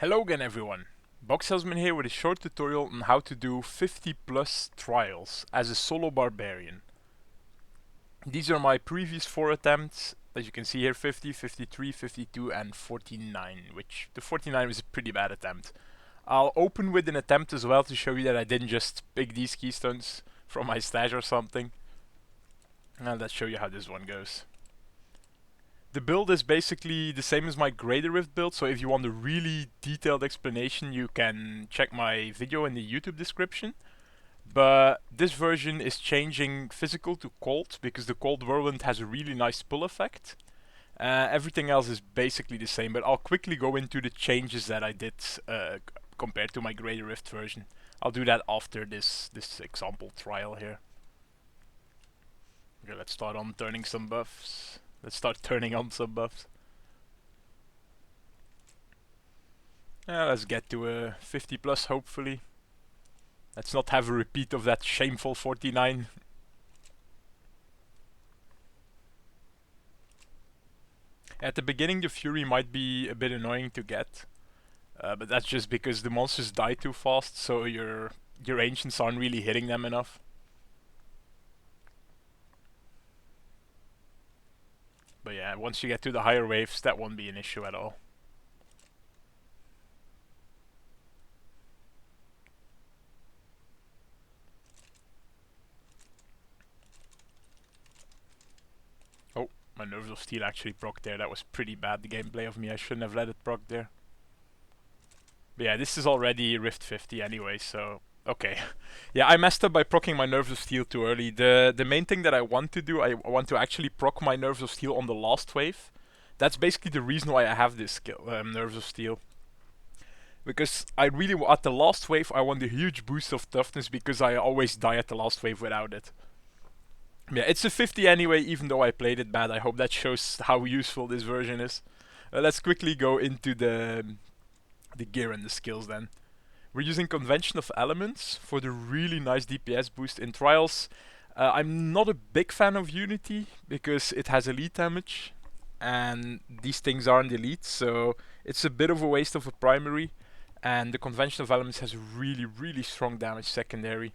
Hello again everyone, Box Salesman here with a short tutorial on how to do 50 plus trials as a solo barbarian. These are my previous 4 attempts, as you can see here 50, 53, 52 and 49, which the 49 was a pretty bad attempt. I'll open with an attempt as well to show you that I didn't just pick these keystones from my stash or something. And let's show you how this one goes. The build is basically the same as my Greater Rift build, so if you want a really detailed explanation you can check my video in the YouTube description. But this version is changing physical to cold, because the cold whirlwind has a really nice pull effect. Everything else is basically the same, but I'll quickly go into the changes that I did compared to my Greater Rift version. I'll do that after this example trial here. Okay, let's start on turning some buffs. Let's start turning on some buffs. Let's get to a 50 plus hopefully. Let's not have a repeat of that shameful 49. At the beginning the Fury might be a bit annoying to get. But that's just because the monsters die too fast, so your ancients aren't really hitting them enough. But yeah, once you get to the higher waves, that won't be an issue at all. Oh, my Nerves of Steel actually proc there. That was pretty bad, the gameplay of me. I shouldn't have let it proc there. But yeah, this is already Rift 50 anyway, so... Okay. Yeah, I messed up by proccing my Nerves of Steel too early. The main thing that I want to do, I want to actually proc my Nerves of Steel on the last wave. That's basically the reason why I have this skill, Nerves of Steel. Because I really, at the last wave, I want a huge boost of toughness because I always die at the last wave without it. Yeah, it's a 50 anyway, even though I played it bad. I hope that shows how useful this version is. Let's quickly go into the gear and the skills then. We're using Convention of Elements for the really nice DPS boost in Trials. I'm not a big fan of Unity because it has elite damage and these things aren't elite, so it's a bit of a waste of a primary. And the Convention of Elements has really strong damage secondary.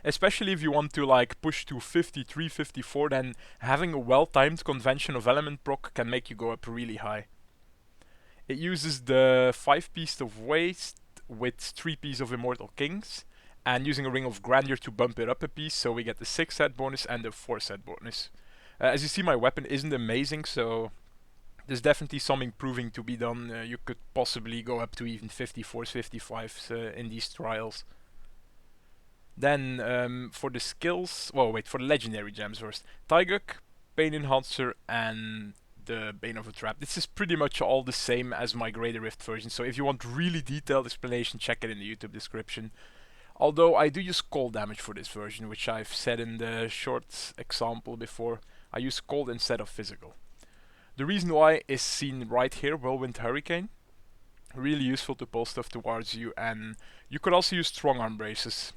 Especially if you want to like push to 53, 54, then having a well-timed Convention of Element proc can make you go up really high. It uses the 5 piece of Waste with 3 piece of Immortal Kings, and using a Ring of Grandeur to bump it up a piece, so we get the 6 set bonus and the 4 set bonus. As you see, my weapon isn't amazing, so there's definitely some improving to be done. You could possibly go up to even 54s, 55s in these trials. Then for the skills, well wait, for the legendary gems first. Taiguk, Pain Enhancer and the Bane of a Trap. This is pretty much all the same as my Greater Rift version, so if you want really detailed explanation, check it in the YouTube description. Although I do use cold damage for this version, which I've said in the short example before. I use cold instead of physical. The reason why is seen right here, Whirlwind Hurricane. Really useful to pull stuff towards you, and you could also use Strong Arm Braces.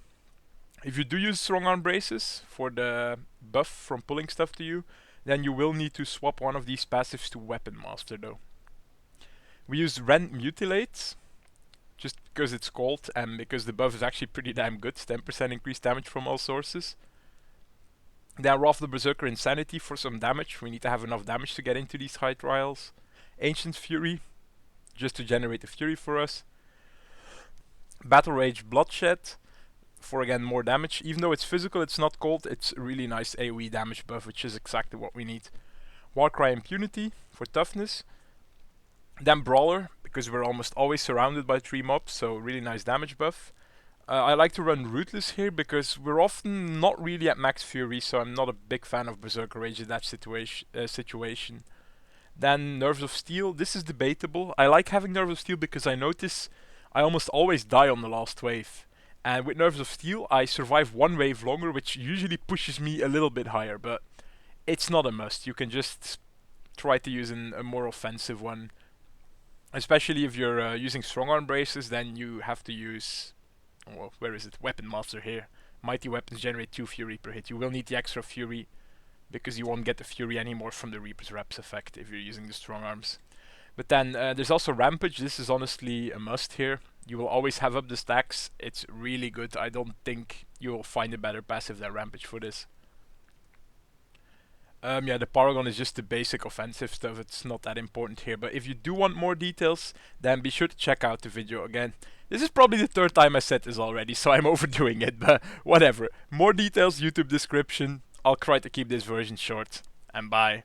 If you do use Strong Arm Braces for the buff from pulling stuff to you, then you will need to swap one of these passives to Weapon Master though. We use Rend Mutilate, just because it's cold and because the buff is actually pretty damn good, 10% increased damage from all sources. Then Wrath of the Berserker Insanity for some damage. We need to have enough damage to get into these high trials. Ancient Fury, just to generate the Fury for us. Battle Rage Bloodshed, for again more damage. Even though it's physical, it's not cold, it's a really nice AoE damage buff, which is exactly what we need. Warcry Impunity for toughness. Then Brawler, because we're almost always surrounded by 3 mobs, so really nice damage buff. I like to run Ruthless here because we're often not really at max Fury, so I'm not a big fan of Berserker Rage in that situation. Then Nerves of Steel, this is debatable. I like having Nerves of Steel because I notice I almost always die on the last wave. And with Nerves of Steel, I survive 1 wave longer, which usually pushes me a little bit higher, but it's not a must. You can just try to use a more offensive one. Especially if you're using Strong Arm Braces, then you have to use... Well, where is it? Weapon Master here. Mighty Weapons generate 2 Fury per hit. You will need the extra Fury, because you won't get the Fury anymore from the Reaper's Reps effect if you're using the Strong Arms. But then there's also Rampage. This is honestly a must here. You will always have up the stacks. It's really good. I don't think you will find a better passive than Rampage for this. Yeah, the Paragon is just the basic offensive stuff. It's not that important here. But if you do want more details, then be sure to check out the video again. This is probably the third time I said this already, so I'm overdoing it. But whatever. More details, YouTube description. I'll try to keep this version short. And bye.